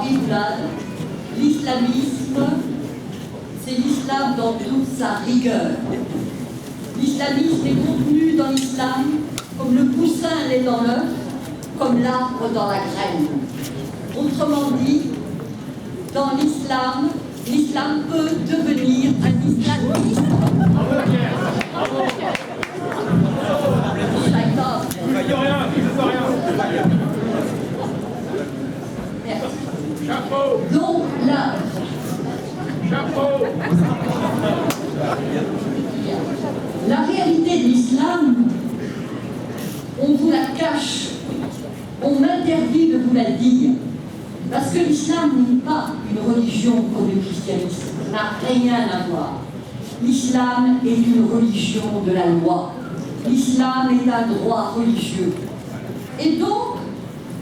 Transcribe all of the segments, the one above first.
Henri Boulade, l'islamisme, c'est l'islam dans toute sa rigueur. L'islamisme est contenu dans l'islam comme le poussin l'est dans l'œuf, comme l'arbre dans la graine. Autrement dit, dans l'islam, l'islam peut devenir un islamisme. Donc là, la réalité de l'islam, on vous la cache, on m'interdit de vous la dire, parce que l'islam n'est pas une religion comme le christianisme, ça n'a rien à voir. L'islam est une religion de la loi, l'islam est un droit religieux. Et donc,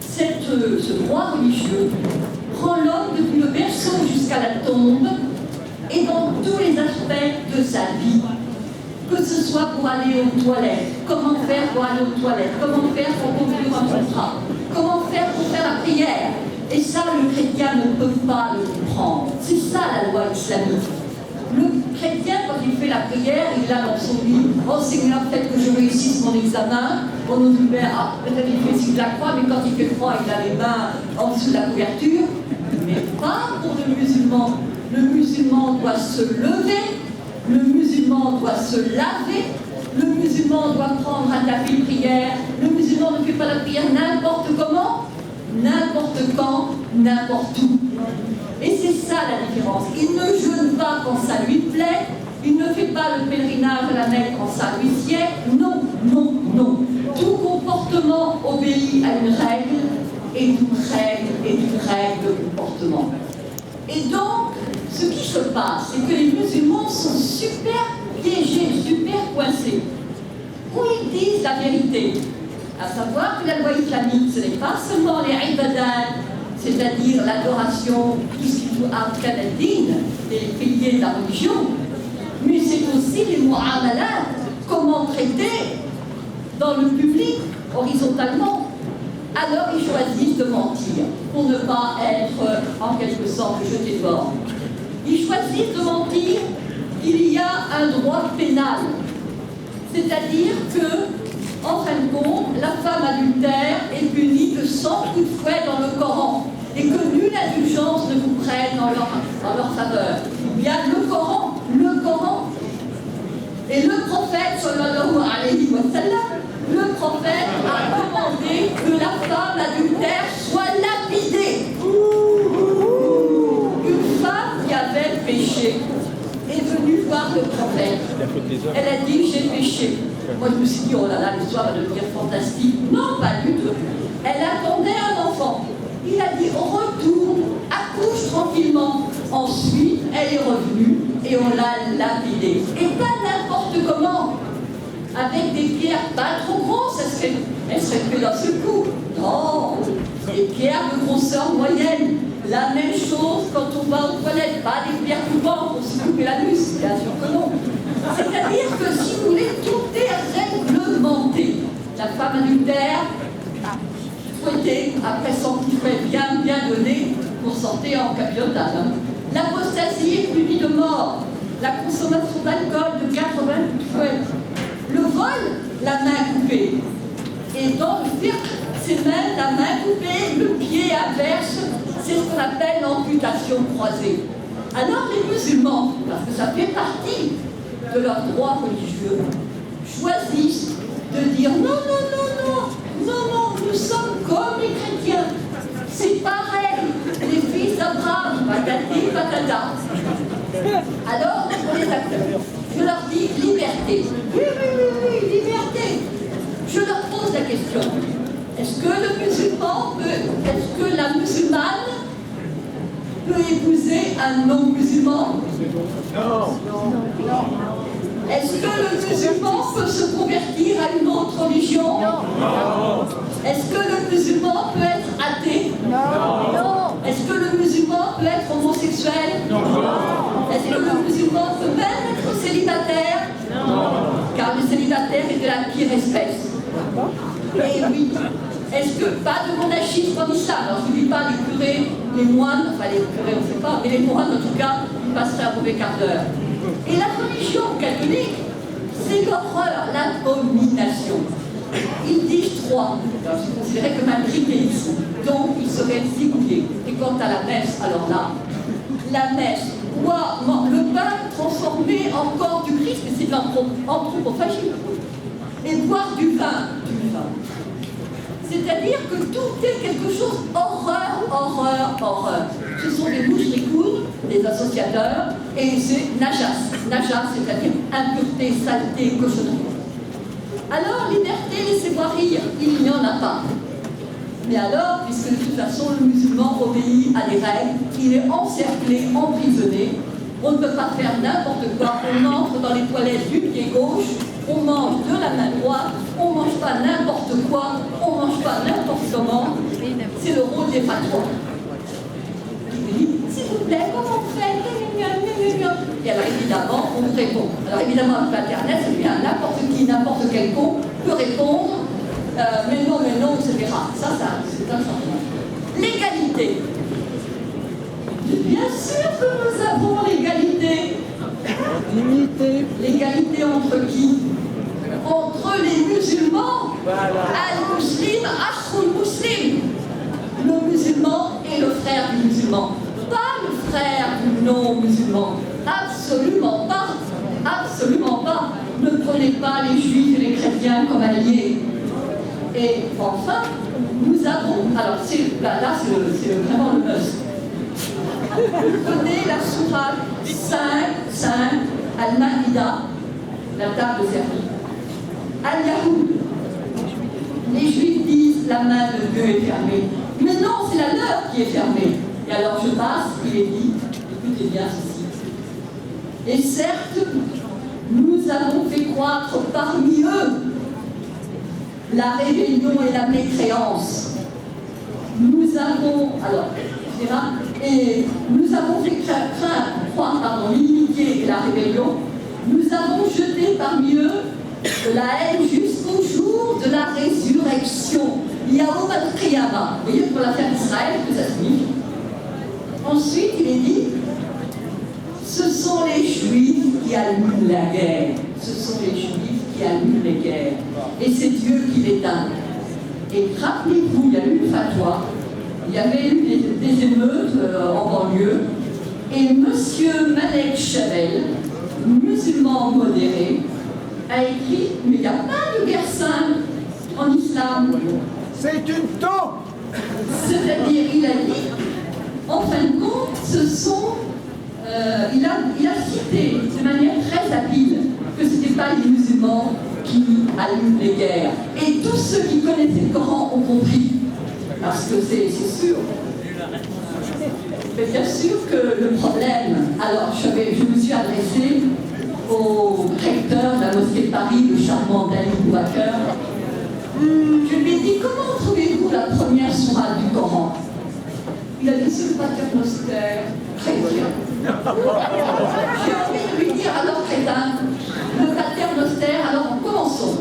ce droit religieux prend l'homme depuis le berceau jusqu'à la tombe et dans tous les aspects de sa vie. Que ce soit pour aller aux toilettes, comment faire pour aller aux toilettes, comment faire pour conclure un contrat, comment faire pour faire la prière. Et ça, le chrétien ne peut pas le comprendre. C'est ça la loi islamique. Le chrétien, quand il fait la prière, il a dans son lit, « Oh Seigneur, peut-être que je réussisse mon examen. » On nous dit, peut-être il fait signe de la croix, mais quand il fait froid, il a les mains en dessous de la couverture. Mais pas pour le musulman. Le musulman doit se lever, le musulman doit se laver, le musulman doit prendre un tapis de prière, le musulman ne fait pas la prière n'importe comment, n'importe quand, n'importe où. Et c'est ça la différence. Il ne jeûne pas quand ça lui plaît, il ne fait pas le pèlerinage à la Mecque quand ça lui sied. Non, non, non. Tout comportement obéit à une règle, et toute règle est une règle de comportement. Et donc, ce qui se passe, c'est que les musulmans sont super piégés, super coincés. Où ils disent la vérité, à savoir que la loi islamique, ce n'est pas seulement les ibadat, c'est-à-dire l'adoration, tout ce qui doit arkan ad-din, les piliers de la religion, mais c'est aussi les mu'amalat, comment traiter dans le public, horizontalement. Alors ils choisissent de mentir, pour ne pas être en quelque sorte jetés dehors. Ils choisissent de mentir qu'il y a un droit pénal, c'est-à-dire que, en fin de compte, la femme adultère est punie de 100 coups de fouet dans le Coran, et que nulle indulgence ne vous prenne dans leur faveur. Il y a le Coran, et le prophète, sallallahu alayhi wa sallam, le prophète a demandé que la femme adultère soit lapidée. Une femme qui avait péché est venue voir le prophète. Elle a dit, j'ai péché. Moi je me suis dit, oh là là, l'histoire va devenir fantastique. Non, pas du tout. Elle attendait un enfant. Il a dit, retourne, accouche tranquillement. Ensuite, elle est revenue et on l'a lapidée. Et pas n'importe comment. Avec des pierres pas trop grosses, elle serait fait d'un seul coup. Non, des pierres de grosseur moyenne. La même chose quand on va aux toilettes, pas des pierres coupantes pour se couper l'anus, bien sûr que non. C'est-à-dire que si vous voulez, tout est réglementé. La femme adultère, fouettée, après son petit fouet bien donné, pour sortir en capiotade. L'apostasie est punie de mort. La consommation d'alcool de 80 coups de fouet. Le vol, la main coupée. Et dans le fiqh, c'est même la main coupée, le pied inverse, c'est ce qu'on appelle l'amputation croisée. Alors les musulmans, parce que ça fait partie de leur droit religieux, choisissent de dire non, nous sommes comme les chrétiens. C'est pareil, les fils d'Abraham, patati patata. Alors, on les accueille. Je leur dis liberté. Oui, liberté. Je leur pose la question. Est-ce que le musulman est-ce que la musulmane peut épouser un non-musulman? Non. Est-ce que le musulman peut se convertir à une autre religion? Non. Est-ce que le musulman peut être athée? Non. Est-ce que le musulman peut être homosexuel? Non. Est-ce que le musulman peut même être célibataire? Non. Car le célibataire est de la pire espèce. Et oui, Est-ce que pas de monachisme en islam? Alors je ne dis pas les curés, les moines, enfin les curés on ne sait pas, mais les moines en tout cas, ils passeraient un mauvais quart d'heure. Et la religion catholique, c'est l'horreur, l'abomination. Ils disent trois, c'est considéré comme un tripléisme, donc ils seraient zigouillés. Et quant à la messe, alors là, la messe, boire le pain transformé en corps du Christ, mais c'est de l'anthropophagie. Et boire du vin. C'est-à-dire que tout est quelque chose, horreur, horreur, horreur. Ce sont des mouchericounes, des associateurs, et c'est najas. Najas, c'est-à-dire impureté, saleté, cochonnerie. Alors, liberté, laissez-moi rire, il n'y en a pas. Mais alors, puisque de toute façon le musulman obéit à des règles, il est encerclé, emprisonné, on ne peut pas faire n'importe quoi, on entre dans les toilettes du pied gauche, on mange de la main droite, on ne mange pas n'importe quoi, on ne mange pas n'importe comment, c'est le rôle des patrons. Je me dis, s'il vous plaît, comment on fait? Et alors évidemment, on répond. Alors évidemment, avec Internet, c'est bien, n'importe qui, n'importe quel con peut répondre. Mais non, etc. Ça, c'est un changement. L'égalité. Bien sûr que nous avons l'égalité. L'égalité entre qui? Entre les musulmans. Al-Muslim, Akhul-Muslim. Le musulman et le frère du musulman. Pas le frère du non-musulman. Absolument pas. Absolument pas. Ne prenez pas les juifs et les chrétiens comme alliés. Et enfin, nous avons, alors là c'est vraiment le must. Vous prenez la sourate 5, Al-Maïda, la table servie. Al-Yahoud, les juifs disent la main de Dieu est fermée. Mais non, c'est la leur qui est fermée. Et alors je passe, il est dit, écoutez bien ceci. Et certes, nous avons fait croître parmi eux la rébellion et la mécréance. Nous avons, alors, et nous avons fait croire l'inimitié et la rébellion. Nous avons jeté parmi eux la haine jusqu'au jour de la résurrection. Yaoum al-Qiyamah. Vous voyez pour la terre d'Israël que ça signifie. Ensuite, il est dit, ce sont les Juifs qui allument la guerre. Ce sont les Juifs qui allument les guerres. Et c'est Dieu qui l'éteint. Et rappelez-vous, il y a eu une fatwa, il y avait eu des émeutes en banlieue, et M. Malek Chavel, musulman modéré, a écrit « Mais il n'y a pas de guerre sainte en islam. » C'est une taupe. C'est-à-dire, il a dit, en fin de compte, ce sont... il a cité de manière très habile que ce n'était pas les musulmans qui allument les guerres. Et tous ceux qui connaissaient le Coran ont compris. Parce que c'est sûr. Mais bien sûr que le problème... Alors, je me suis adressée au recteur de la mosquée de Paris, le charmant Dali Boubaker. Je lui ai dit, comment trouvez-vous la première sourate du Coran? Il a dit, c'est le paternoster chrétien. J'ai envie de lui dire, alors crétin, le paternoster, alors commençons.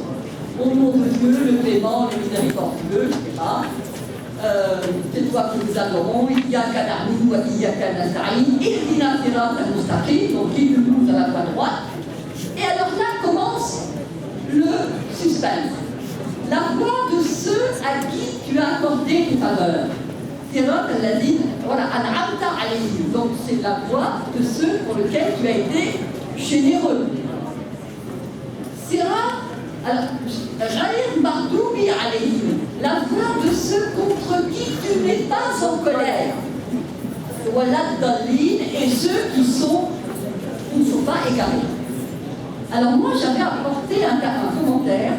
Au nom de Dieu, le clément, le miséricordieux, etc. C'est toi que nous adorons, il y a qu'à na'budu wa iyyaka nasta'in, ihdina siratal mustaqim, donc guide-nous à la voie droite. Et alors là commence le suspense. La voix de ceux à qui tu as accordé tes faveurs. Sirat al-ladine, voilà, an'amta alayhim. Donc c'est la voix de ceux pour lesquels tu as été généreux. Sirat, alors, Ghayr Mardoubi alayhim, la voix de ceux contre qui tu n'es pas en colère. Voilà Dalin et ceux qui ne sont pas égarés. Alors moi j'avais apporté un commentaire.